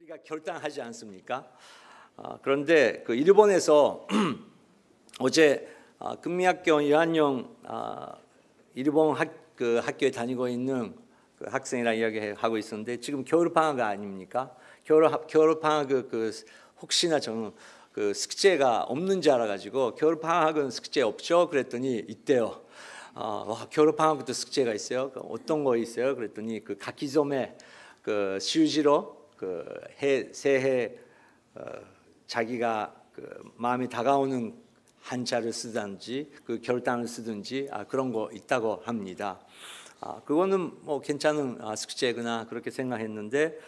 우리가 결단하지 않습니까? 그런데 그 일본에서 어제 금미학교 1학년 일본 학교에 다니고 있는 그 학생이랑 이야기하고 있었는데 지금 겨울방학 아닙니까? 겨울방학 혹시나 저는 그 숙제가 없는 줄 알아가지고 겨울방학은 숙제 없죠? 그랬더니 있대요. 겨울방학도 숙제가 있어요. 어떤 거 있어요? 그랬더니 그 가키소메 그 휴지로 그 새해 자기가 그 마음이 다가오는 한자를 쓰든지 그 결단을 쓰든지 그런 거 있다고 합니다. 그거는 뭐 괜찮은 숙제구나 그렇게 생각했는데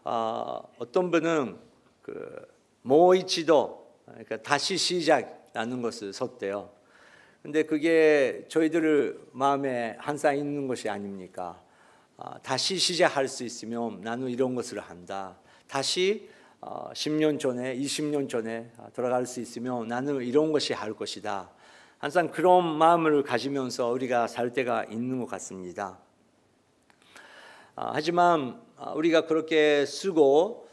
어떤 분은 그 모이치도 그러니까 다시 시작라는 것을 썼대요. 근데 그게 저희들 마음에 항상 있는 것이 아닙니까? 다시 시작할 수 있으면 나는 이런 것을 한다. 다시 10년 전에 20년 전에 돌아갈 수 있으면 나는 이런 것이 할 것이다. 항상 그런 마음을 가지면서 우리가 살 때가 있는 것 같습니다. 하지만 우리가 그렇게 쓰고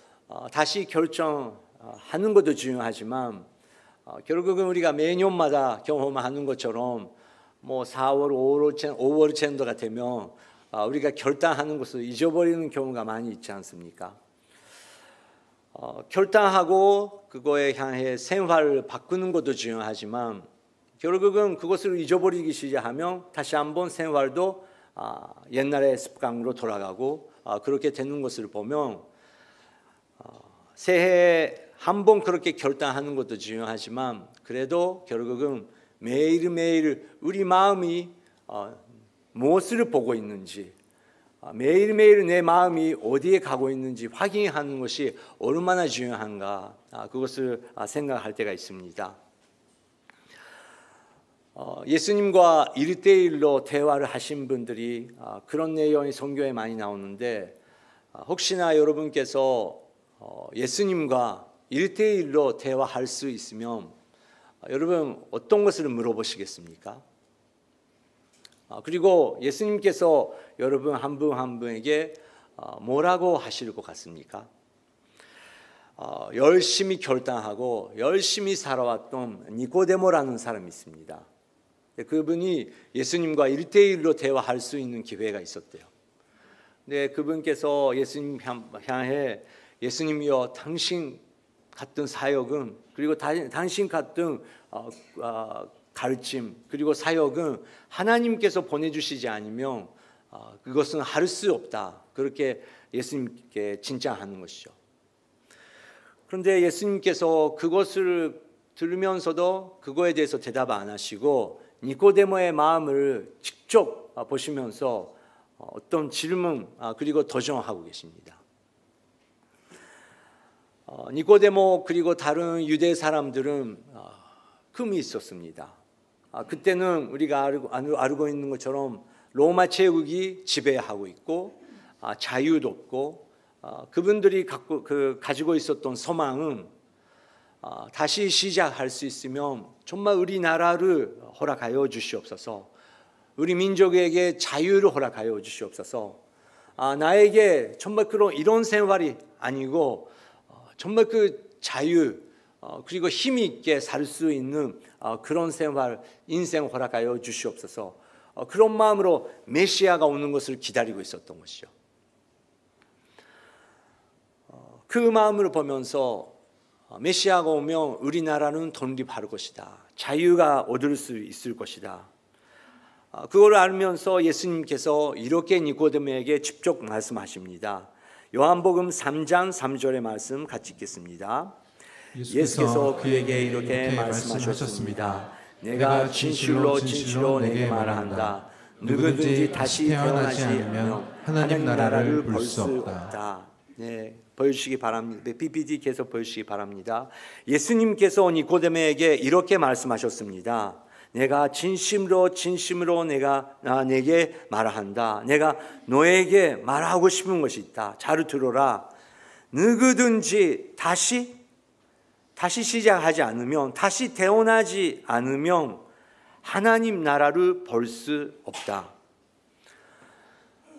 다시 결정하는 것도 중요하지만 결국은 우리가 매년마다 경험하는 것처럼 뭐 4월, 5월 정도가 되면 우리가 결단하는 것을 잊어버리는 경우가 많이 있지 않습니까? 결단하고 그거에 향해 생활을 바꾸는 것도 중요하지만 결국은 그것을 잊어버리기 시작하면 다시 한번 생활도 옛날의 습관으로 돌아가고 그렇게 되는 것을 보면 새해 한 번 그렇게 결단하는 것도 중요하지만 그래도 결국은 매일매일 우리 마음이 무엇을 보고 있는지 매일매일 내 마음이 어디에 가고 있는지 확인하는 것이 얼마나 중요한가 그것을 생각할 때가 있습니다. 예수님과 1대1로 대화를 하신 분들이 그런 내용이 성경에 많이 나오는데 혹시나 여러분께서 예수님과 1대1로 대화할 수 있으면 여러분 어떤 것을 물어보시겠습니까? 그리고 예수님께서 여러분 한 분 한 분에게 뭐라고 하실 것 같습니까? 열심히 결단하고 열심히 살아왔던 니고데모라는 사람이 있습니다. 그분이 예수님과 1대1로 대화할 수 있는 기회가 있었대요. 근데 그분께서 예수님 향해 예수님이여 당신 같은 사역은 그리고 당신 같은 가르침 그리고 사역은 하나님께서 보내주시지 않으면 그것은 할 수 없다. 그렇게 예수님께 진짜하는 것이죠. 그런데 예수님께서 그것을 들으면서도 그거에 대해서 대답 안 하시고 니고데모의 마음을 직접 보시면서 어떤 질문 그리고 도전하고 계십니다. 니고데모 그리고 다른 유대 사람들은 금이 있었습니다. 그때는 우리가 알고 있는 것처럼 로마 제국이 지배하고 있고 자유도 없고 그분들이 가지고 있었던 소망은 다시 시작할 수 있으면 정말 우리나라를 허락하여 주시옵소서. 우리 민족에게 자유를 허락하여 주시옵소서. 나에게 정말 이런 생활이 아니고 정말 그 자유 그리고 힘 있게 살 수 있는 그런 생활 인생 허락하여 주시옵소서. 그런 마음으로 메시아가 오는 것을 기다리고 있었던 것이죠. 그 마음을 보면서 메시아가 오면 우리나라는 독립할 것이다. 자유가 얻을 수 있을 것이다. 그걸 알면서 예수님께서 이렇게 니고데모에게 직접 말씀하십니다. 요한복음 3장 3절의 말씀 같이 읽겠습니다. 예수께서 그에게 이렇게 말씀하셨습니다. 내가 진실로 진실로 내게 말한다. 누구든지 다시 태어나지 않으면 하나님 나라를 볼 수 없다. 네, 보여주시기 바랍니다. PPT 계속 보여주시기 바랍니다. 예수님께서 니고데모에게 이렇게 말씀하셨습니다. 내가 진심으로 진심으로 내게 말한다. 내가 너에게 말하고 싶은 것이 있다. 잘 들어라. 누구든지 다시 시작하지 않으면 다시 태어나지 않으면 하나님 나라를 볼 수 없다.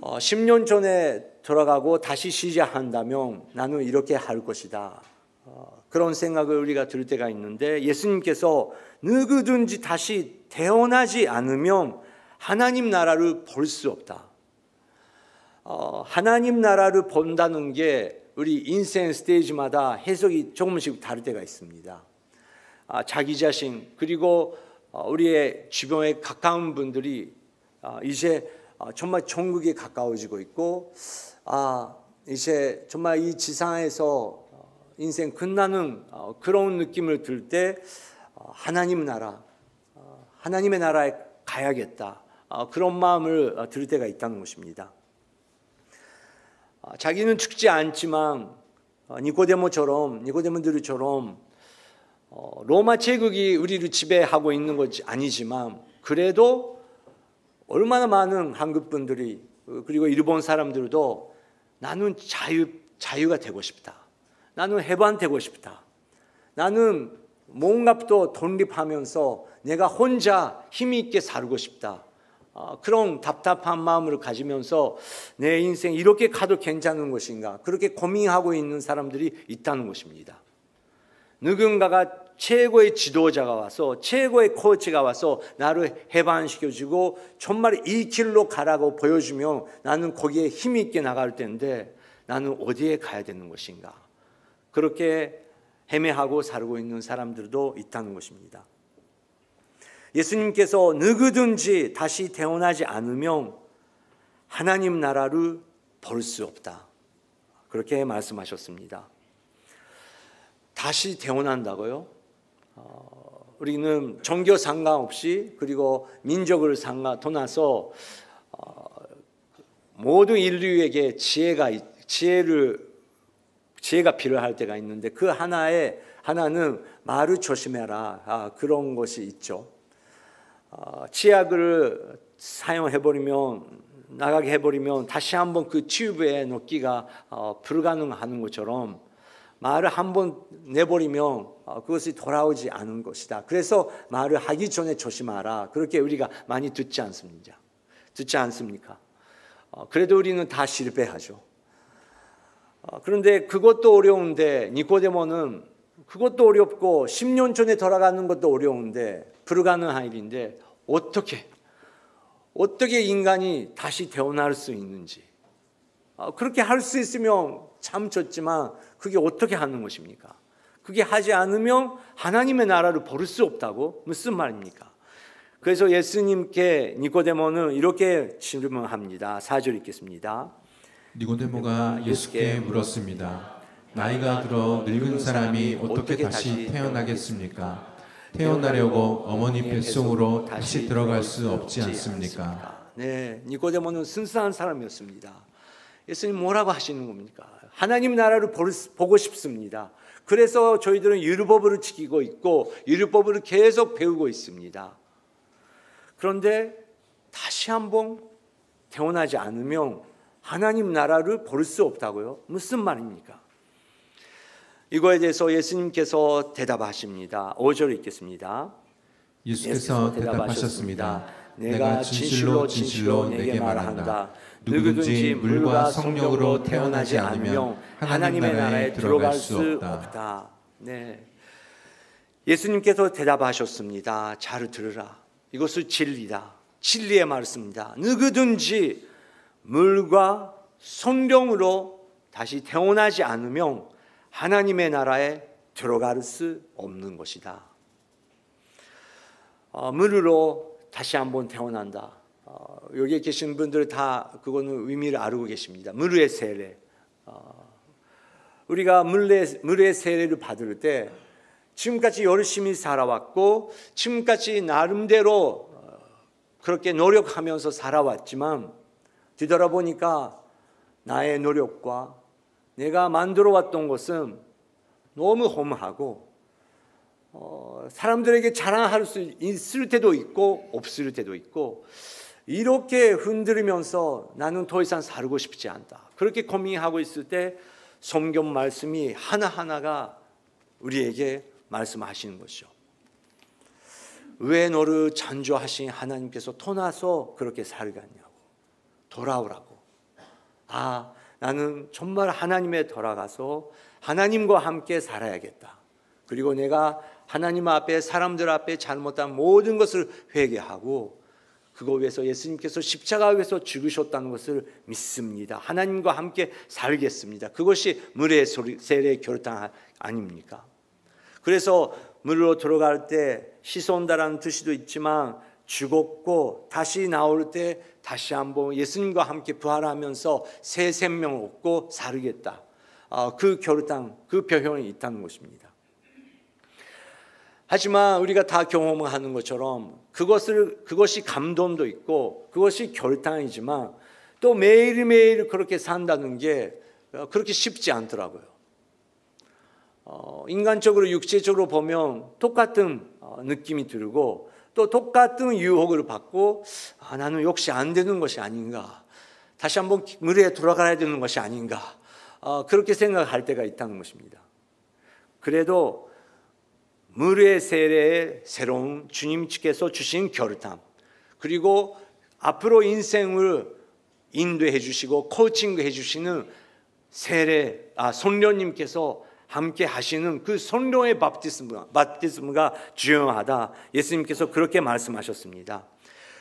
10년 전에 돌아가고 다시 시작한다면 나는 이렇게 할 것이다. 그런 생각을 우리가 들 때가 있는데, 예수님께서 누구든지 다시 태어나지 않으면 하나님 나라를 볼 수 없다. 하나님 나라를 본다는 게 우리 인생 스테이지마다 해석이 조금씩 다를 때가 있습니다. 자기 자신 그리고 우리의 주변에 가까운 분들이 이제 정말 천국에 가까워지고 있고, 이제 정말 이 지상에서 인생 끝나는 그런 느낌을 들 때 하나님 나라, 하나님의 나라에 가야겠다, 그런 마음을 들 때가 있다는 것입니다. 자기는 죽지 않지만 니고데모들처럼 로마 제국이 우리를 지배하고 있는 것이 아니지만, 그래도 얼마나 많은 한국 분들이 그리고 일본 사람들도 나는 자유가 되고 싶다, 나는 해방되고 싶다, 나는 뭔가도 독립하면서 내가 혼자 힘 있게 살고 싶다, 그런 답답한 마음을 가지면서 내 인생 이렇게 가도 괜찮은 것인가, 그렇게 고민하고 있는 사람들이 있다는 것입니다. 누군가가 최고의 지도자가 와서, 최고의 코치가 와서 나를 해방시켜주고 정말 이 길로 가라고 보여주면 나는 거기에 힘 있게 나갈 텐데 나는 어디에 가야 되는 것인가, 그렇게 헤매하고 살고 있는 사람들도 있다는 것입니다. 예수님께서 누구든지 다시 태어나지 않으면 하나님 나라를 볼 수 없다, 그렇게 말씀하셨습니다. 다시 태어난다고요? 우리는 종교 상관없이 그리고 민족을 떠나서 모든 인류에게 지혜가 필요할 때가 있는데, 그 하나는 말을 조심해라, 그런 것이 있죠. 치약을 나가게 해버리면 다시 한번 그 튜브에 넣기가 불가능한 것처럼, 말을 한번 내버리면 그것이 돌아오지 않은 것이다. 그래서 말을 하기 전에 조심하라, 그렇게 우리가 많이 듣지 않습니까? 그래도 우리는 다 실패하죠. 그런데 그것도 어려운데, 니고데모는 그것도 어렵고 10년 전에 돌아가는 것도 어려운데 불가능한 일인데 어떻게 인간이 다시 태어날 수 있는지, 그렇게 할 수 있으면 참 좋지만 그게 어떻게 하는 것입니까? 그게 하지 않으면 하나님의 나라를 볼 수 없다고? 무슨 말입니까? 그래서 예수님께 니고데모는 이렇게 질문합니다. 4절 읽겠습니다. 니고데모가 예수께 물었습니다. 나이가 들어 늙은 사람이 어떻게 다시 태어나겠습니까? 태어나려고 어머니 뱃속으로 다시 들어갈 수 없지 않습니까? 네, 니고데모는 순수한 사람이었습니다. 예수님 뭐라고 하시는 겁니까? 하나님 나라를 보고 싶습니다. 그래서 저희들은 율법을 지키고 있고 율법을 계속 배우고 있습니다. 그런데 다시 한번 태어나지 않으면 하나님 나라를 볼 수 없다고요? 무슨 말입니까? 이거에 대해서 예수님께서 대답하십니다. 5절 읽겠습니다. 예수께서 대답하셨습니다. 내가 진실로 내게 말한다. 누구든지 물과 성령으로 태어나지 않으면 하나님의 나라에 들어갈 수 없다. 네, 예수님께서 대답하셨습니다. 잘 들으라. 이것은 진리다. 진리의 말씀입니다. 누구든지 물과 성령으로 다시 태어나지 않으면 하나님의 나라에 들어갈 수 없는 것이다. 물로 다시 한번 태어난다. 여기에 계신 분들 다 그거는 의미를 알고 계십니다. 물의 세례. 우리가 물의 세례를 받을 때 지금까지 열심히 살아왔고 지금까지 나름대로 그렇게 노력하면서 살아왔지만 뒤돌아보니까 나의 노력과 내가 만들어 왔던 것은 너무 허무하고 사람들에게 자랑할 수 있을 때도 있고 없을 때도 있고, 이렇게 흔들리면서 나는 더 이상 살고 싶지 않다, 그렇게 고민하고 있을 때 성경 말씀이 하나하나가 우리에게 말씀하시는 것이죠. 왜 너를 창조하신 하나님께서 떠나서 그렇게 살겠냐고, 돌아오라고. 나는 정말 하나님에 돌아가서 하나님과 함께 살아야겠다. 그리고 내가 하나님 앞에 사람들 앞에 잘못한 모든 것을 회개하고 그거 위해서 예수님께서 십자가 위에서 죽으셨다는 것을 믿습니다. 하나님과 함께 살겠습니다. 그것이 물의 세례의 결단 아닙니까? 그래서 물로 들어갈 때 씻어온다라는 뜻도 있지만 죽었고 다시 나올 때 다시 한번 예수님과 함께 부활하면서 새 생명을 얻고 살겠다. 그 결단, 그 표현이 있다는 것입니다. 하지만 우리가 다 경험하는 것처럼 그것이 감동도 있고 그것이 결단이지만 또 매일매일 그렇게 산다는 게 그렇게 쉽지 않더라고요. 인간적으로 육체적으로 보면 똑같은 느낌이 들고 또 똑같은 유혹을 받고 나는 역시 안 되는 것이 아닌가, 다시 한번 물에 들어가야 되는 것이 아닌가, 그렇게 생각할 때가 있다는 것입니다. 그래도 물의 세례에 새로운 주님께서 주신 결단, 그리고 앞으로 인생을 인도해 주시고 코칭해 주시는 성령님께서 함께 하시는 그 성령의 바티스마가 중요하다. 예수님께서 그렇게 말씀하셨습니다.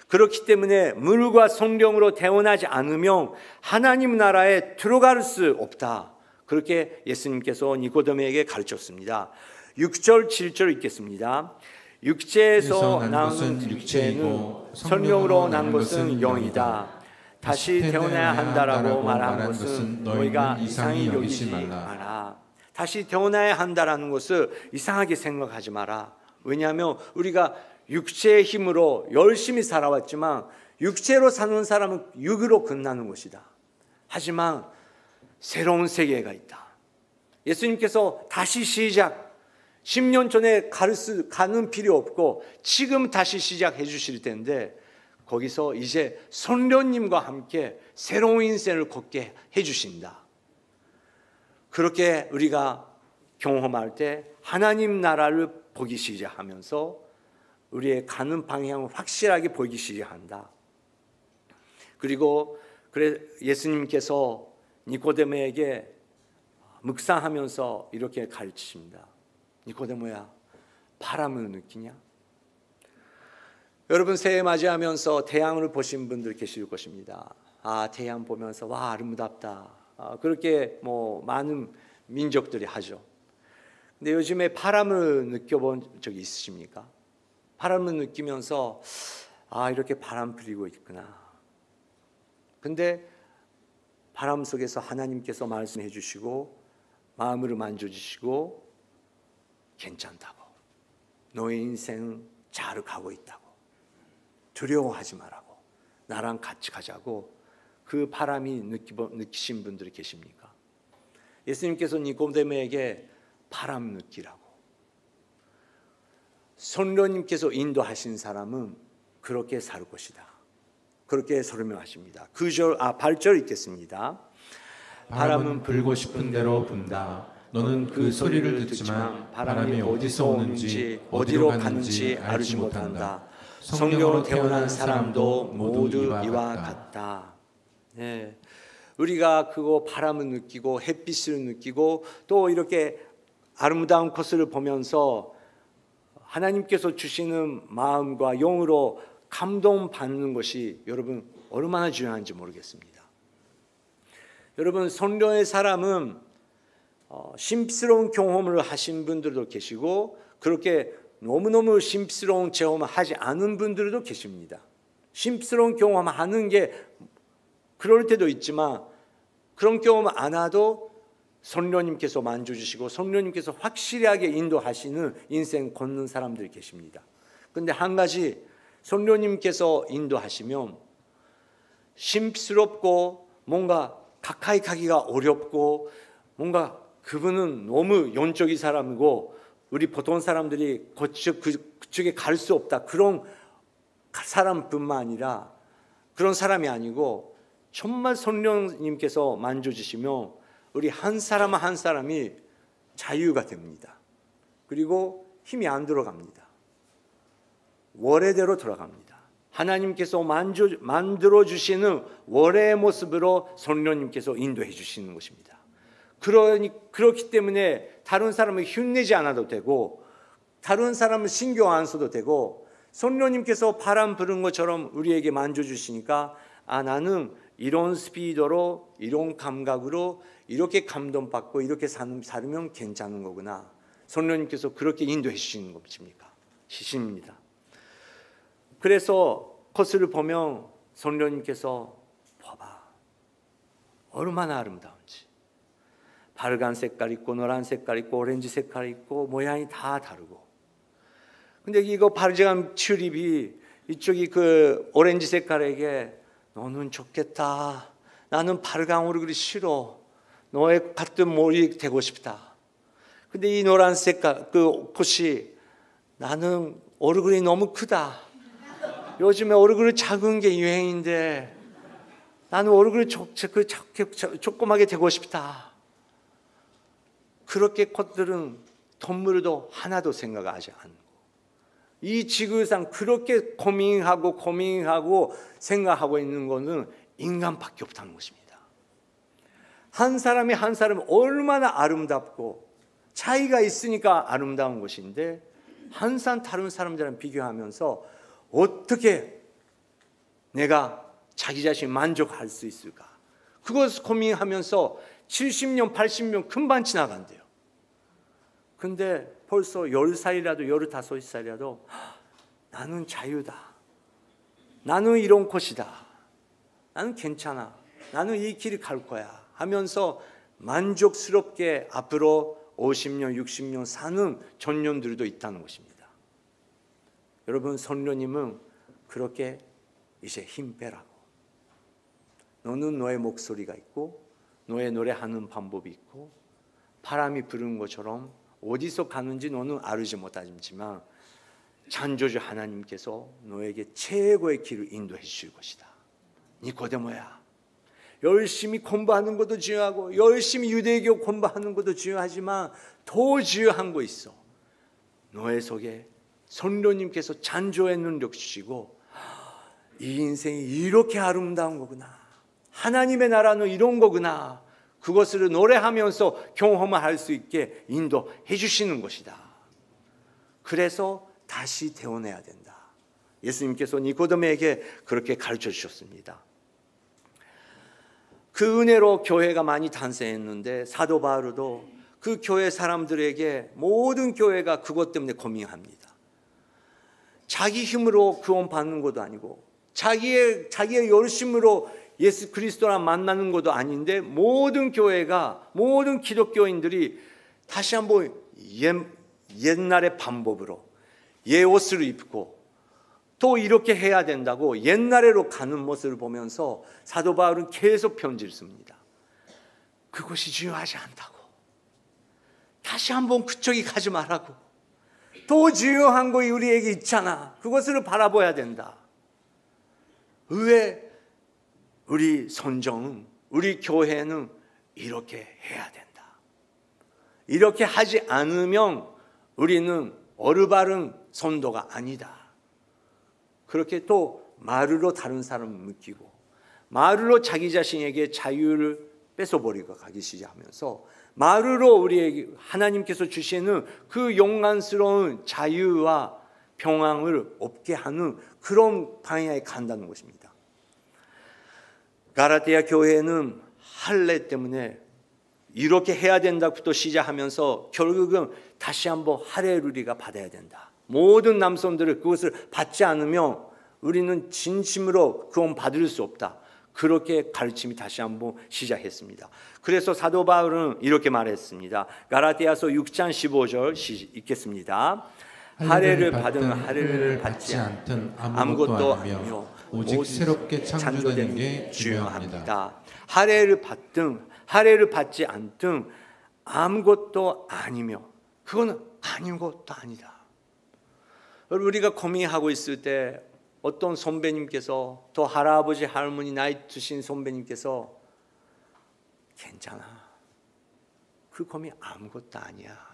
그렇기 때문에 물과 성령으로 태어나지 않으면 하나님 나라에 들어갈 수 없다. 그렇게 예수님께서 니고데모에게 가르쳤습니다. 6절 7절 읽겠습니다. 육체에서 나는 육체는 성령으로 난 것은 영이다. 다시 태어나야 한다라고 말한 것은 너희가 이상히 여기지 마라. 다시 태어나야 한다라는 것을 이상하게 생각하지 마라. 왜냐하면 우리가 육체의 힘으로 열심히 살아왔지만 육체로 사는 사람은 육으로 끝나는 것이다. 하지만 새로운 세계가 있다. 예수님께서 다시 시작, 10년 전에 가는 필요 없고 지금 다시 시작해 주실 텐데 거기서 이제 성령님과 함께 새로운 인생을 걷게 해 주신다. 그렇게 우리가 경험할 때 하나님 나라를 보기 시작하면서 우리의 가는 방향을 확실하게 보기 시작한다. 그리고 예수님께서 니고데모에게 묵상하면서 이렇게 가르치십니다. 니고데모야, 바람을 느끼냐? 여러분 새해 맞이하면서 태양을 보신 분들 계실 것입니다. 태양 보면서 와 아름답다. 그렇게 많은 민족들이 하죠. 근데 요즘에 바람을 느껴본 적이 있으십니까? 바람을 느끼면서 이렇게 바람 불리고 있구나. 근데 바람 속에서 하나님께서 말씀해 주시고 마음을 만져주시고 괜찮다고, 너의 인생 잘 가고 있다고, 두려워하지 말라고, 나랑 같이 가자고, 그 바람이 느끼신 분들이 계십니까? 예수님께서 니고데모에게 바람 느끼라고, 성령님께서 인도하신 사람은 그렇게 살 것이다. 그렇게 설명하십니다. 8절 읽겠습니다. 바람은 불고 싶은 대로 분다. 너는 그 소리를 듣지만 바람이 어디서 오는지 어디로 가는지 알지 못한다. 성령으로 태어난 사람도 모두 이와 같다. 네, 우리가 그거 바람을 느끼고 햇빛을 느끼고 또 이렇게 아름다운 것을 보면서 하나님께서 주시는 마음과 영으로 감동받는 것이 여러분 얼마나 중요한지 모르겠습니다. 여러분 성령의 사람은 심스러운 경험을 하신 분들도 계시고 그렇게 너무너무 심스러운 경험을 하지 않은 분들도 계십니다. 심스러운 경험을 하는 게 그럴 때도 있지만 그런 경험을 안 해도 성령님께서 만져주시고 성령님께서 확실하게 인도하시는 인생 걷는 사람들이 계십니다. 그런데 한 가지 성령님께서 인도하시면 심스럽고 뭔가 가까이 가기가 어렵고 뭔가 그분은 너무 영적인 사람이고 우리 보통 사람들이 그쪽에 갈 수 없다 그런 사람뿐만 아니라 그런 사람이 아니고 정말 성령님께서 만져주시면 우리 한 사람 한 사람이 자유가 됩니다. 그리고 힘이 안 들어갑니다. 원래대로 들어갑니다. 하나님께서 만들어 주시는 원래의 모습으로 성령님께서 인도해 주시는 것입니다. 그렇기 때문에 다른 사람을 흉내지 않아도 되고 다른 사람을 신경 안 써도 되고 성령님께서 바람 부는 것처럼 우리에게 만져주시니까 나는 이런 스피드로 이런 감각으로 이렇게 감동받고 이렇게 살면 괜찮은 거구나. 성령님께서 그렇게 인도해 주시는 것입니다. 그래서 그것을 보면 성령님께서 봐봐 얼마나 아름다운지. 빨간 색깔 있고 노란 색깔 있고 오렌지 색깔 있고 모양이 다 다르고. 근데 이거 빨간 튤립이 이쪽이 그 오렌지 색깔에게 너는 좋겠다. 나는 빨간 얼굴이 싫어. 너의 같은 머리 되고 싶다. 근데 이 노란 색깔 그 꽃이 나는 얼굴이 너무 크다. 요즘에 얼굴이 작은 게 유행인데 나는 얼굴이 조그맣게 되고 싶다. 그렇게 꽃들은 동물도 하나도 생각하지 않고 이 지구상 그렇게 고민하고 생각하고 있는 것은 인간밖에 없다는 것입니다. 한 사람이 한 사람이 얼마나 아름답고 차이가 있으니까 아름다운 것인데 항상 다른 사람들이랑 비교하면서 어떻게 내가 자기 자신 만족할 수 있을까? 그것을 고민하면서 70년, 80년 금방 지나간대요. 근데 벌써 10살이라도 15살이라도 나는 자유다. 나는 이런 곳이다. 나는 괜찮아. 나는 이 길을 갈 거야 하면서 만족스럽게 앞으로 50년, 60년 사는 청년들도 있다는 것입니다. 여러분, 성령님은 그렇게 이제 힘 빼라고. 너는 너의 목소리가 있고 너의 노래하는 방법이 있고 바람이 부르는 것처럼 어디서 가는지 너는 알지 못하지만 창조주 하나님께서 너에게 최고의 길을 인도해 주실 것이다. 니코데모야, 열심히 공부하는 것도 중요하고 열심히 유대교 공부하는 것도 중요하지만 더 중요한 거 있어. 너의 속에 성령님께서 창조의 능력 주시고 이 인생이 이렇게 아름다운 거구나. 하나님의 나라는 이런 거구나. 그것을 노래하면서 경험할 수 있게 인도해 주시는 것이다. 그래서 다시 태어나야 된다. 예수님께서 니고데모에게 그렇게 가르쳐 주셨습니다. 그 은혜로 교회가 많이 탄생했는데 사도 바울도 그 교회 사람들에게 모든 교회가 그것 때문에 고민합니다. 자기 힘으로 구원 받는 것도 아니고 자기의 열심으로 예수 그리스도랑 만나는 것도 아닌데 모든 교회가 모든 기독교인들이 다시 한번 옛날의 방법으로 옛 옷을 입고 또 이렇게 해야 된다고 옛날로 가는 모습을 보면서 사도 바울은 계속 편지를 씁니다. 그것이 중요하지 않다고. 다시 한번 그쪽이 가지 말라고. 더 중요한 거 우리에게 있잖아. 그것을 바라봐야 된다. 왜 우리 선정은 우리 교회는 이렇게 해야 된다. 이렇게 하지 않으면 우리는 올바른 선도가 아니다. 그렇게 또 말로 다른 사람을 느끼고 말로 자기 자신에게 자유를 뺏어버리고 가기 시작하면서 말로 우리에게 하나님께서 주시는 그 영광스러운 자유와 평안을 얻게 하는 그런 방향에 간다는 것입니다. 가라디아 교회는 할례 때문에 이렇게 해야 된다부터 시작하면서 결국은 다시 한번 할례루리가 받아야 된다. 모든 남성들을 그것을 받지 않으면 우리는 진심으로 구원 받을 수 없다. 그렇게 가르침이 다시 한번 시작했습니다. 그래서 사도 바울은 이렇게 말했습니다. 가라디아서 6장 15절 읽겠습니다. 할례를 받든 할례를 받지 않든 아무것도 아니며 오직 새롭게 창조되는 게 중요합니다. 할례를 받든 할례를 받지 않든 아무것도 아니며 그건 아닌 것도 아니다. 우리가 고민하고 있을 때 어떤 선배님께서 또 할아버지 할머니 나이 드신 선배님께서 괜찮아. 그 고민 아무것도 아니야.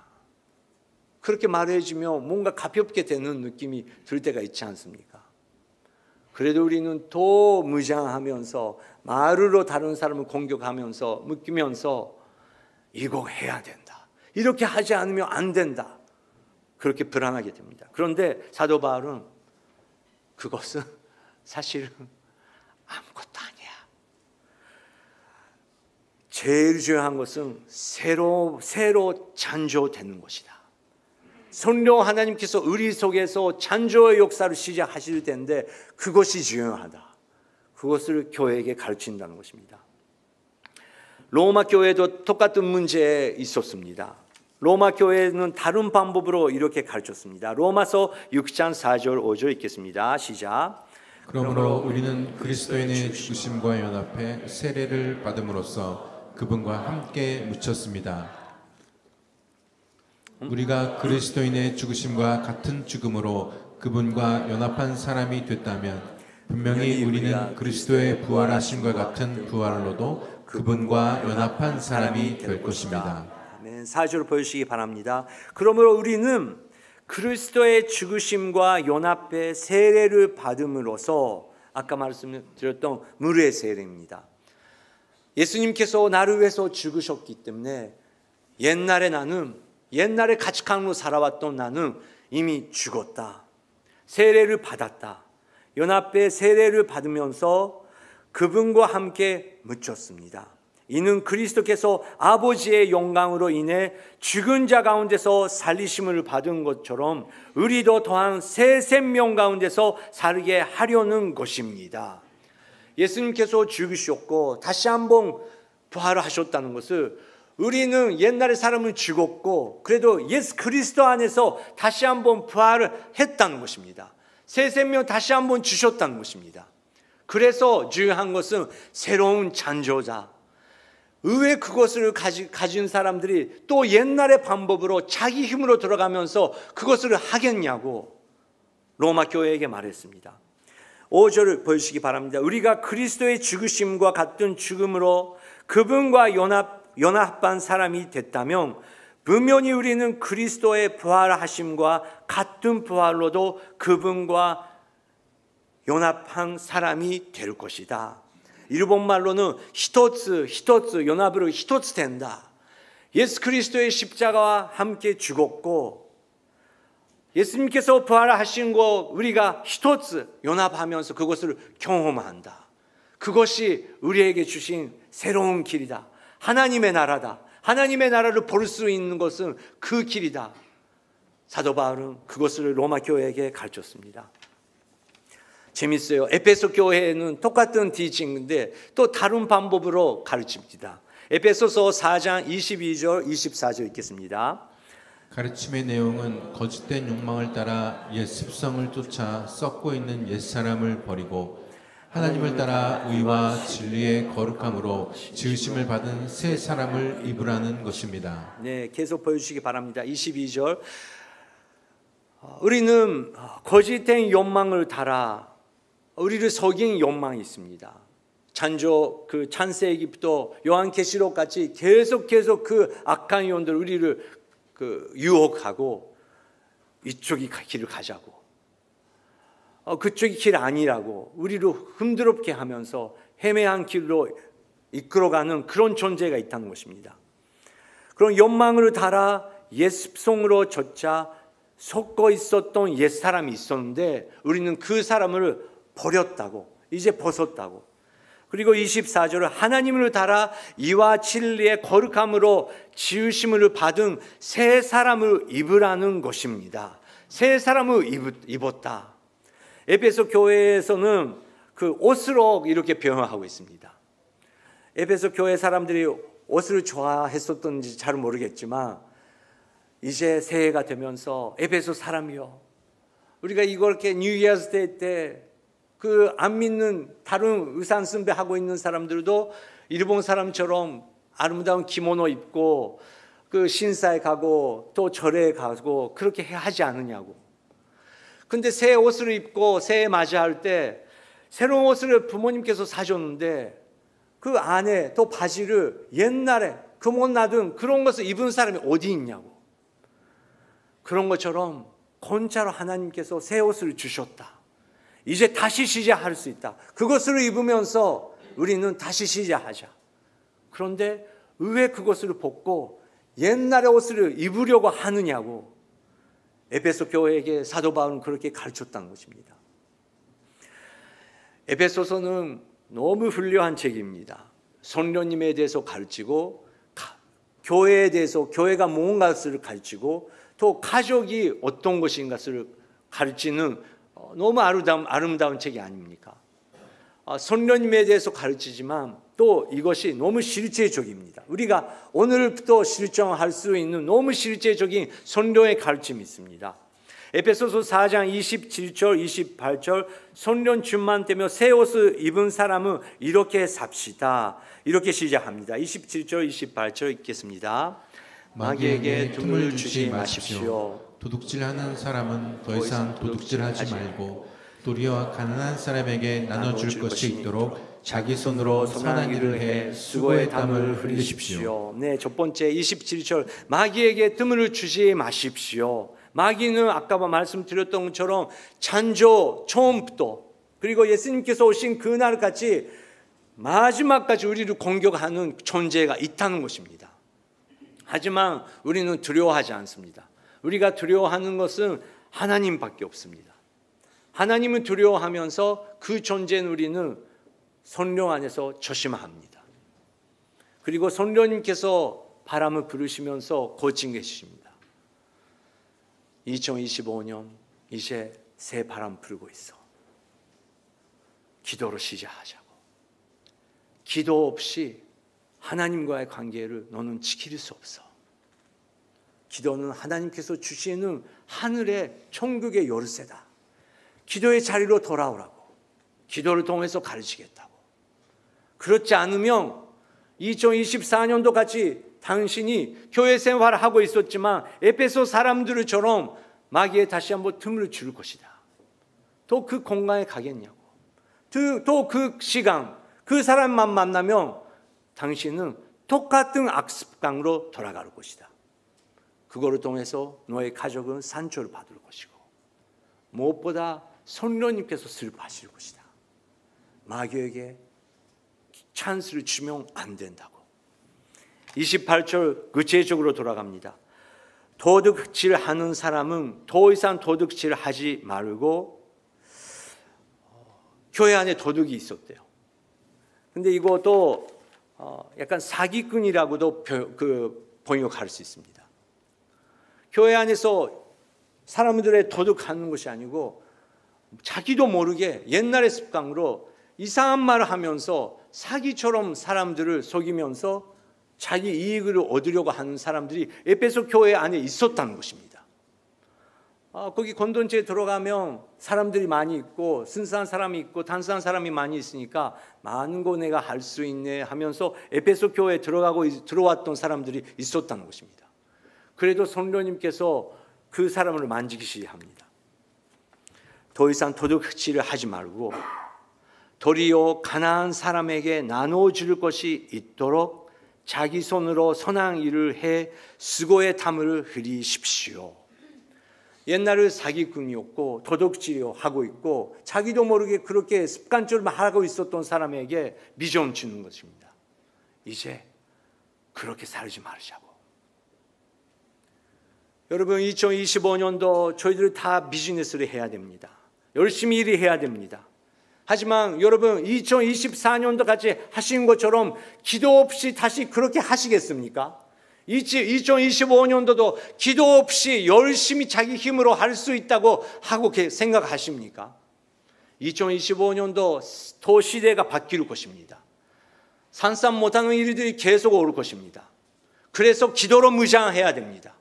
그렇게 말해주면 뭔가 가볍게 되는 느낌이 들 때가 있지 않습니까? 그래도 우리는 더 무장하면서 말으로 다른 사람을 공격하면서 묶이면서 이거 해야 된다, 이렇게 하지 않으면 안 된다, 그렇게 불안하게 됩니다. 그런데 사도 바울은 그것은 사실은 아무것도 아니야. 제일 중요한 것은 새로 창조되는 것이다. 성령 하나님께서 우리 속에서 창조의 역사를 시작하실 텐데 그것이 중요하다. 그것을 교회에게 가르친다는 것입니다. 로마 교회도 똑같은 문제에 있었습니다. 로마 교회는 다른 방법으로 이렇게 가르쳤습니다. 로마서 6장 4절 5절 읽겠습니다. 시작. 그러므로 우리는 그리스도인의 죽으심과 연합해 세례를 받음으로써 그분과 함께 묻혔습니다. 우리가 그리스도인의 죽으심과 같은 죽음으로 그분과 연합한 사람이 됐다면 분명히 우리는 그리스도의 부활하심과 같은 부활로도 그분과 연합한 사람이 될 것입니다. 아멘. 4절 보시기 바랍니다. 그러므로 우리는 그리스도의 죽으심과 연합해 세례를 받음으로써, 아까 말씀드렸던 물의 세례입니다. 예수님께서 나를 위해서 죽으셨기 때문에 옛날에 가치관으로 살아왔던 나는 이미 죽었다. 세례를 받았다. 연합회 세례를 받으면서 그분과 함께 묻혔습니다. 이는 그리스도께서 아버지의 영광으로 인해 죽은 자 가운데서 살리심을 받은 것처럼 우리도 또한 새 생명 가운데서 살게 하려는 것입니다. 예수님께서 죽으셨고 다시 한번 부활하셨다는 것을, 우리는 옛날에 사람은 죽었고 그래도 예수 그리스도 안에서 다시 한번 부활을 했다는 것입니다. 새 생명 다시 한번 주셨다는 것입니다. 그래서 중요한 것은 새로운 창조자. 왜 그것을 가진 사람들이 또 옛날의 방법으로 자기 힘으로 들어가면서 그것을 하겠냐고 로마 교회에게 말했습니다. 5절을 보시기 바랍니다. 우리가 그리스도의 죽으심과 같은 죽음으로 그분과 연합한 사람이 됐다면 분명히 우리는 그리스도의 부활하심과 같은 부활로도 그분과 연합한 사람이 될 것이다. 일본말로는 히토츠 연합으로 히토츠 된다. 예수 그리스도의 십자가와 함께 죽었고 예수님께서 부활하신 거 우리가 히토츠 연합하면서 그것을 경험한다. 그것이 우리에게 주신 새로운 길이다. 하나님의 나라다. 하나님의 나라를 볼 수 있는 것은 그 길이다. 사도 바울은 그것을 로마 교회에게 가르쳤습니다. 재밌어요. 에베소 교회는 똑같은 티칭인데 또 다른 방법으로 가르칩니다. 에베소서 4장 22절 24절 읽겠습니다. 가르침의 내용은 거짓된 욕망을 따라 옛 습성을 쫓아 썩고 있는 옛사람을 버리고 하나님을 따라 의와 진리의 거룩함으로 지으심을 받은 새 사람을 입으라는 것입니다. 네, 계속 보여주시기 바랍니다. 22절. 우리는 거짓된 욕망을 따라 우리를 속인 욕망이 있습니다. 창세기부터 요한계시록 같이 계속 그 악한 영들 우리를 유혹하고 이쪽이 길을 가자고, 그쪽이 길 아니라고 우리를 힘들게 하면서 헤매한 길로 이끌어가는 그런 존재가 있다는 것입니다. 그런 욕망을 따라 옛 습성으로 쫓아 속고 있었던 옛 사람이 있었는데 우리는 그 사람을 버렸다고, 이제 벗었다고. 그리고 24절은 하나님을 따라 이와 진리의 거룩함으로 지으심을 받은 새 사람을 입으라는 것입니다. 새 사람을 입었다. 에베소 교회에서는 그 옷으로 이렇게 표현하고 있습니다. 에베소 교회 사람들이 옷을 좋아했었던지 잘 모르겠지만 이제 새해가 되면서 에베소 사람이요, 우리가 이걸 이렇게 뉴 이어스 데이 때 그 안 믿는 다른 의상 숭배하고 있는 사람들도 일본 사람처럼 아름다운 기모노 입고 그 신사에 가고 또 절에 가고 그렇게 하지 않느냐고. 근데 새 옷을 입고 새해 맞이할 때 새로운 옷을 부모님께서 사줬는데 그 안에 또 바지를 옛날에 그 못 놔둔 그런 것을 입은 사람이 어디 있냐고. 그런 것처럼 공짜로 하나님께서 새 옷을 주셨다. 이제 다시 시작할 수 있다. 그것을 입으면서 우리는 다시 시작하자. 그런데 왜 그것을 벗고 옛날의 옷을 입으려고 하느냐고 에베소 교회에게 사도 바울은 그렇게 가르쳤다는 것입니다. 에베소서는 너무 훌륭한 책입니다. 성령님에 대해서 가르치고 교회에 대해서 교회가 무엇인가를 가르치고 또 가족이 어떤 것인가를 가르치는 너무 아름다운 책이 아닙니까? 성령님에 대해서 가르치지만 또 이것이 너무 실제적입니다. 우리가 오늘부터 실천할 수 있는 너무 실제적인 성령의 가르침이 있습니다. 에베소서 4장 27절 28절 성령 충만 되며 새 옷을 입은 사람은 이렇게 삽시다. 이렇게 시작합니다. 27절 28절 읽겠습니다. 마귀에게 틈을 주지 마십시오. 도둑질하는 사람은 더 이상 도둑질하지 말고 도리어 가난한 사람에게 나눠줄 것이 있도록 자기 손으로 선한 일을 해 수고의 땀을 흘리십시오. 네, 첫 번째 27절 마귀에게 틈을 주지 마십시오. 마귀는 아까 말씀드렸던 것처럼 창조 처음부터 그리고 예수님께서 오신 그날까지 마지막까지 우리를 공격하는 존재가 있다는 것입니다. 하지만 우리는 두려워하지 않습니다. 우리가 두려워하는 것은 하나님밖에 없습니다. 하나님을 두려워하면서 그 존재는 우리는 성령 안에서 조심합니다. 그리고 성령님께서 바람을 부르시면서 고친 계십니다. 2025년 이제 새 바람 불고 있어. 기도로 시작하자고. 기도 없이 하나님과의 관계를 너는 지킬 수 없어. 기도는 하나님께서 주시는 하늘의 천국의 열쇠다. 기도의 자리로 돌아오라고. 기도를 통해서 가르치겠다고. 그렇지 않으면 2024년도 같이 당신이 교회 생활을 하고 있었지만 에베소 사람들처럼 마귀에 다시 한번 틈을 줄 것이다. 또 그 공간에 가겠냐고. 또 그 시간, 그 사람만 만나면 당신은 똑같은 악습강으로 돌아갈 것이다. 그거를 통해서 너의 가족은 상처를 받을 것이고 무엇보다 성령님께서 슬퍼하실 것이다. 마귀에게 찬스를 주면 안 된다고. 28절 구체적으로 돌아갑니다. 도둑질하는 사람은 더 이상 도둑질하지 말고 교회 안에 도둑이 있었대요. 근데 이것도 약간 사기꾼이라고도 번역할 수 있습니다. 교회 안에서 사람들의 도둑하는 것이 아니고 자기도 모르게 옛날의 습관으로 이상한 말을 하면서 사기처럼 사람들을 속이면서 자기 이익을 얻으려고 하는 사람들이 에베소 교회 안에 있었다는 것입니다. 거기 공동체에 들어가면 사람들이 많이 있고 순수한 사람이 있고 단순한 사람이 많이 있으니까 많은 거 내가 할 수 있네 하면서 에베소 교회에 들어왔던 사람들이 있었다는 것입니다. 그래도 성령님께서 그 사람을 만지기 시작합니다. 더 이상 도둑질을 하지 말고 도리어 가난한 사람에게 나눠줄 것이 있도록 자기 손으로 선한 일을 해 수고의 땀을 흘리십시오. 옛날에 사기꾼이었고 도둑질을 하고 있고 자기도 모르게 그렇게 습관적으로 하고 있었던 사람에게 미움 주는 것입니다. 이제 그렇게 살지 말자고. 여러분 2025년도 저희들 다 비즈니스를 해야 됩니다. 열심히 일을 해야 됩니다. 하지만 여러분 2024년도 같이 하신 것처럼 기도 없이 다시 그렇게 하시겠습니까? 2025년도도 기도 없이 열심히 자기 힘으로 할 수 있다고 하고 생각하십니까? 2025년도 더 시대가 바뀔 것입니다. 산삼 못하는 일들이 계속 올 것입니다. 그래서 기도로 무장해야 됩니다.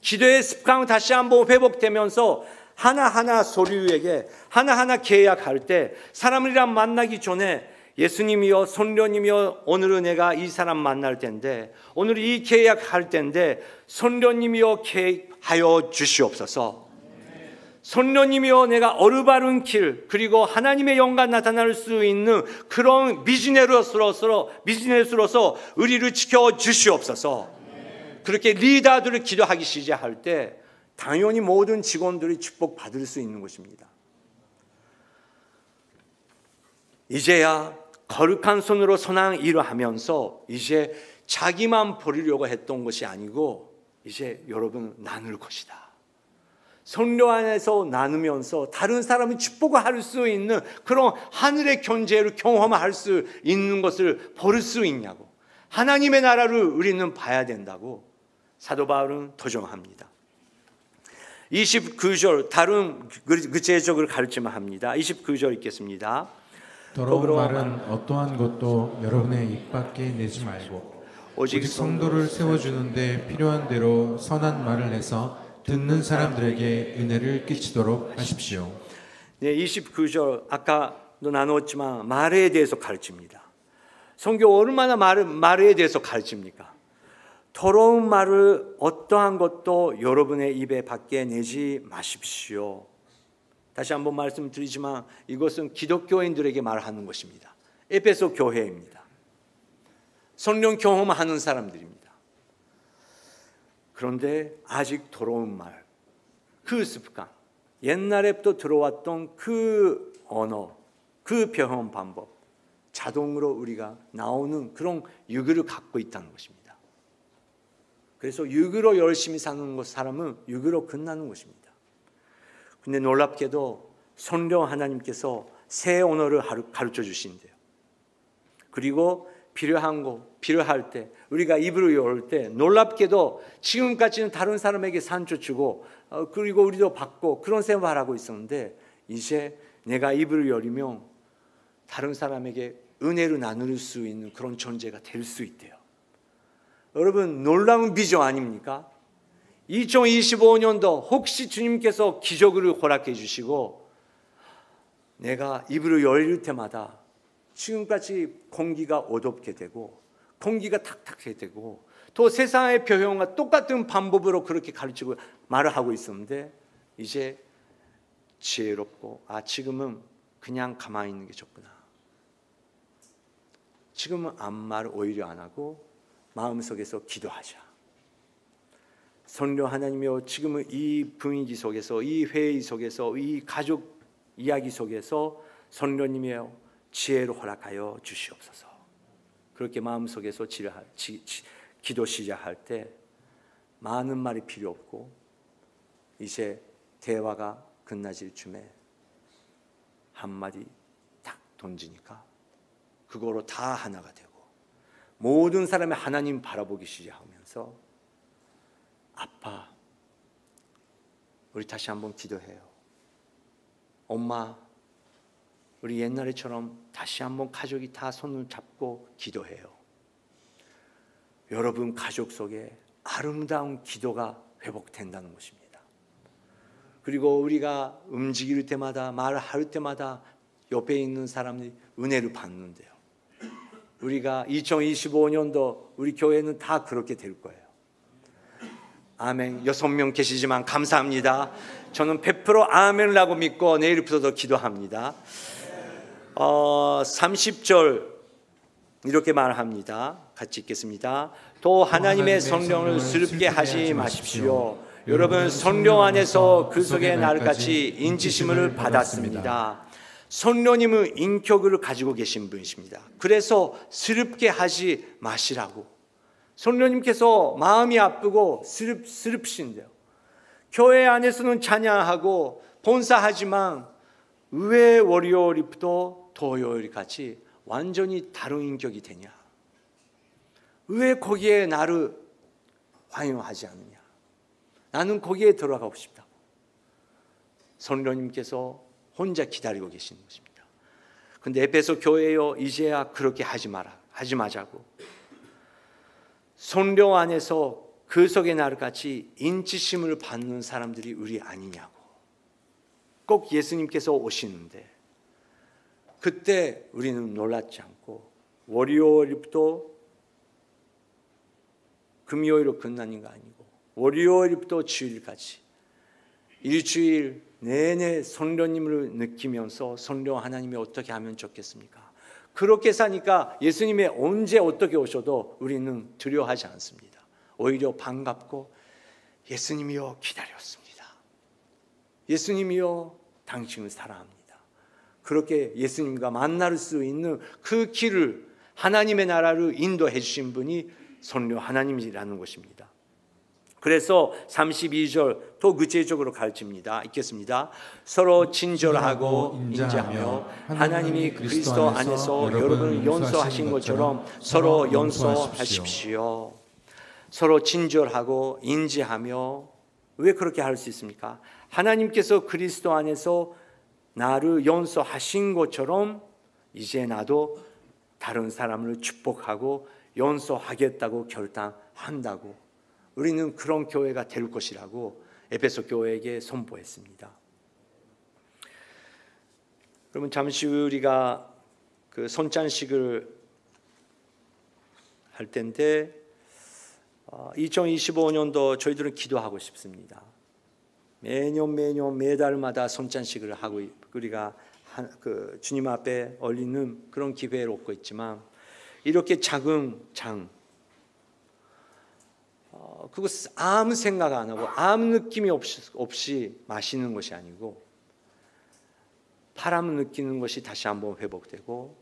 기도의 습관이 다시 한번 회복되면서 하나하나 소유에게 하나하나 계약할 때 사람이랑 만나기 전에 예수님이여 성령님이여 오늘은 내가 이 사람 만날 텐데 오늘 이 계약할 텐데 성령님이여 계획하여 주시옵소서. 성령님이여 내가 어루바른 길 그리고 하나님의 영광 나타날 수 있는 그런 비즈니스로서 우리를 지켜주시옵소서. 그렇게 리더들을 기도하기 시작할 때 당연히 모든 직원들이 축복받을 수 있는 것입니다. 이제야 거룩한 손으로 선한 일을 하면서 이제 자기만 버리려고 했던 것이 아니고 이제 여러분 나눌 것이다. 성령 안에서 나누면서 다른 사람이 축복을 할 수 있는 그런 하늘의 존재를 경험할 수 있는 것을 버릴 수 있냐고. 하나님의 나라를 우리는 봐야 된다고 사도 바울은 도전합니다. 29절 다른 구체적으로 가르침을 합니다. 29절 읽겠습니다. 더러운 말은 어떠한 것도 여러분의 입 밖에 내지 말고 오직 성도를 세워주는데 필요한 대로 선한 말을 해서 듣는 사람들에게 은혜를 끼치도록 하십시오. 네, 29절 아까도 나눴지만 말에 대해서 가르칩니다. 성경 얼마나 말에 대해서 가르칩니까? 더러운 말을 어떠한 것도 여러분의 입에 밖에 내지 마십시오. 다시 한번 말씀드리지만 이것은 기독교인들에게 말하는 것입니다. 에베소 교회입니다. 성령 경험하는 사람들입니다. 그런데 아직 더러운 말, 그 습관, 옛날에부터 들어왔던 그 언어, 그 표현 방법, 자동으로 우리가 나오는 그런 유교를 갖고 있다는 것입니다. 그래서 유교로 열심히 사는 사람은 유교로 끝나는 것입니다. 근데 놀랍게도 성령 하나님께서 새 언어를 가르쳐 주신대요. 그리고 필요할 때 우리가 입을 열 때 놀랍게도 지금까지는 다른 사람에게 상처 주고 그리고 우리도 받고 그런 생활을 하고 있었는데 이제 내가 입을 열면 다른 사람에게 은혜를 나눌 수 있는 그런 존재가 될 수 있대요. 여러분 놀라운 비전 아닙니까? 2025년도 혹시 주님께서 기적을 허락해 주시고 내가 입을 열릴 때마다 지금까지 공기가 어둡게 되고 공기가 탁탁해 되고 또 세상의 표현과 똑같은 방법으로 그렇게 가르치고 말을 하고 있었는데 이제 지혜롭고 지금은 그냥 가만히 있는 게 좋구나. 지금은 아무 말 오히려 안 하고 마음속에서 기도하자. 성령 하나님이여 지금은 이 분위기 속에서 이 회의 속에서 이 가족 이야기 속에서 성령님이여 지혜를 허락하여 주시옵소서. 그렇게 마음속에서 기도 시작할 때 많은 말이 필요 없고 이제 대화가 끝나질 쯤에 한마디 딱 던지니까 그거로 다 하나가 되고 모든 사람이 하나님 바라보기 시작하면서 아빠 우리 다시 한번 기도해요. 엄마 우리 옛날에처럼 다시 한번 가족이 다 손을 잡고 기도해요. 여러분 가족 속에 아름다운 기도가 회복된다는 것입니다. 그리고 우리가 움직일 때마다 말할 때마다 옆에 있는 사람이 은혜를 받는데요. 우리가 2025년도 우리 교회는 다 그렇게 될 거예요. 아멘. 6명 계시지만 감사합니다. 저는 100% 아멘이라고 믿고 내일부터도 기도합니다. 30절 이렇게 말합니다. 같이 읽겠습니다. 또 하나님의 성령을 슬프게 하지 마십시오. 여러분 성령 안에서 그 속에 나를같이 인치심을 받았습니다. 성령님은 인격을 가지고 계신 분이십니다. 그래서 슬프게 하지 마시라고. 성령님께서 마음이 아프고 슬프신데요. 교회 안에서는 찬양하고 본사하지만 왜 월요일부터 토요일까지 완전히 다른 인격이 되냐? 왜 거기에 나를 환영하지 않느냐? 나는 거기에 들어가고 싶다고. 성령님께서 혼자 기다리고 계시는 것입니다. 그런데 에베소 교회요 이제야 그렇게 하지 마자고. 성령 안에서 그 속에 나를 같이 인치심을 받는 사람들이 우리 아니냐고. 꼭 예수님께서 오시는데 그때 우리는 놀랍지 않고 월요일부터 금요일로 끝나는 거 아니고 월요일부터 주일까지 일주일 내내 성령님을 느끼면서 성령 하나님이 어떻게 하면 좋겠습니까? 그렇게 사니까 예수님이 언제 어떻게 오셔도 우리는 두려워하지 않습니다. 오히려 반갑고 예수님이여 기다렸습니다. 예수님이여 당신을 사랑합니다. 그렇게 예수님과 만날 수 있는 그 길을, 하나님의 나라를 인도해 주신 분이 성령 하나님이라는 것입니다. 그래서 32절 더 구체적으로 가르칩니다. 읽겠습니다. 서로 친절하고 인자하며 하나님이 그리스도 안에서 여러분을 용서하신 것처럼 서로 용서하십시오. 서로 친절하고 인자하며, 왜 그렇게 할 수 있습니까? 하나님께서 그리스도 안에서 나를 용서하신 것처럼 이제 나도 다른 사람을 축복하고 용서하겠다고 결단한다고, 우리는 그런 교회가 될 것이라고 에베소 교회에게 선포했습니다. 그러면 잠시 우리가 그 손찬식을 할 텐데 2025년도 저희들은 기도하고 싶습니다. 매년 매달마다 손찬식을 하고 우리가 주님 앞에 올리는 그런 기회를 얻고 있지만, 이렇게 작은 장, 그거 아무 생각 안 하고 아무 느낌이 없이 마시는 것이 아니고, 바람을 느끼는 것이 다시 한번 회복되고,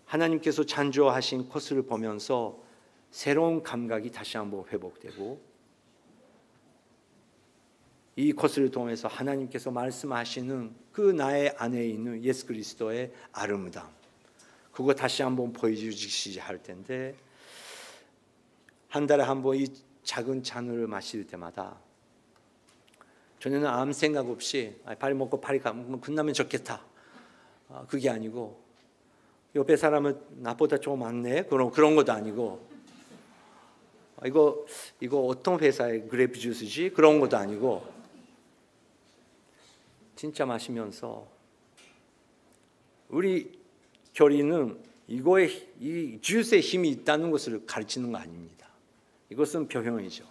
하나님께서 창조하신 코스를 보면서 새로운 감각이 다시 한번 회복되고, 이 코스를 통해서 하나님께서 말씀하시는 그 나의 안에 있는 예수 그리스도의 아름다움, 그거 다시 한번 보여주시야 할 텐데, 한 달에 한 번 이 작은 잔을 마실 때마다 저는 아무 생각 없이 빨리 먹고 빨리 가면 끝나면 좋겠다, 그게 아니고, 옆에 사람은 나보다 좀 많네, 그런 것도 아니고, 이거 어떤 회사의 그래프 주스지, 그런 것도 아니고, 진짜 마시면서 우리 교리는 이 주스의 힘이 있다는 것을 가르치는 거 아닙니다. 이것은 표현이죠.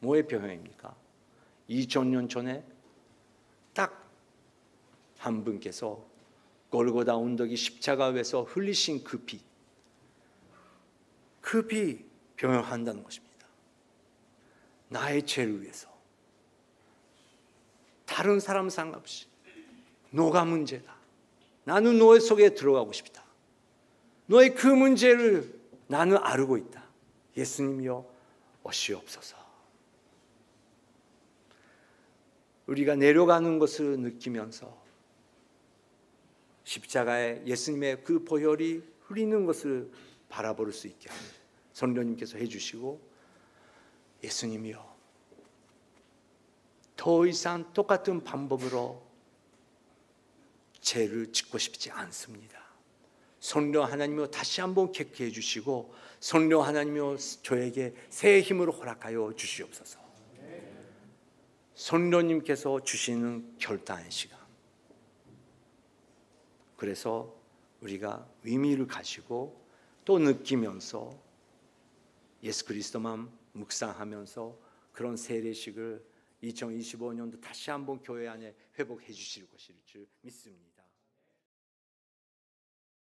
뭐의 표현입니까? 2000년 전에 딱 한 분께서 골고다 언덕이 십자가 위에서 흘리신 그 피, 그 피 표현한다는 것입니다. 나의 죄를 위해서, 다른 사람 상관없이 너가 문제다, 나는 너의 속에 들어가고 싶다, 너의 그 문제를 나는 알고 있다, 예수님이여 오시옵소서. 우리가 내려가는 것을 느끼면서 십자가에 예수님의 그 보혈이 흐리는 것을 바라볼 수 있게 합니다. 성령님께서 해주시고, 예수님이여 더 이상 똑같은 방법으로 죄를 짓고 싶지 않습니다. 성령 하나님이여 다시 한번 객해 주시고, 성령 하나님이여 저에게 새 힘으로 허락하여 주시옵소서. 성령님께서 주시는 결단의 시간, 그래서 우리가 의미를 가지고 또 느끼면서 예수 그리스도만 묵상하면서 그런 세례식을 2025년도 다시 한번 교회 안에 회복해 주실 것일 줄 믿습니다.